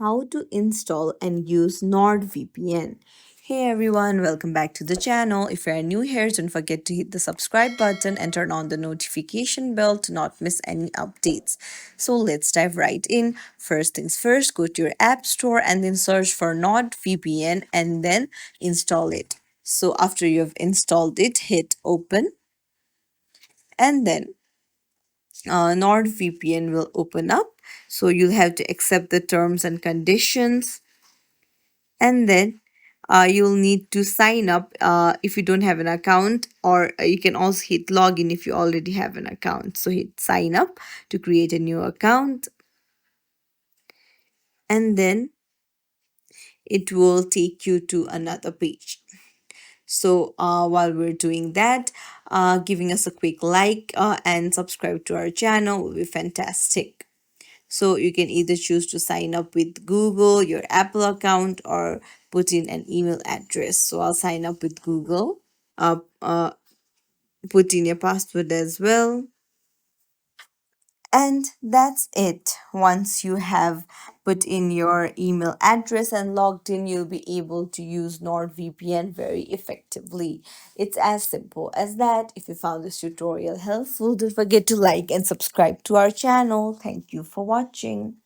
how to install and use NordVPN. Hey everyone, welcome back to the channel. If you are new here, don't forget to hit the subscribe button and turn on the notification bell to not miss any updates. So let's dive right in. First things first, go to your app store and then search for NordVPN and then install it. So after you have installed it, hit open and then NordVPN will open up. So you'll have to accept the terms and conditions, and then you'll need to sign up if you don't have an account, or you can also hit login if you already have an account. So hit sign up to create a new account, and then it will take you to another page. So while we're doing that, giving us a quick like and subscribe to our channel will be fantastic. So you can either choose to sign up with Google, your Apple account, or put in an email address. So I'll sign up with Google. Uh, uh, Put in your password as well. And that's it. Once you have put in your email address and logged in, you'll be able to use NordVPN very effectively. It's as simple as that. If you found this tutorial helpful, don't forget to like and subscribe to our channel. Thank you for watching.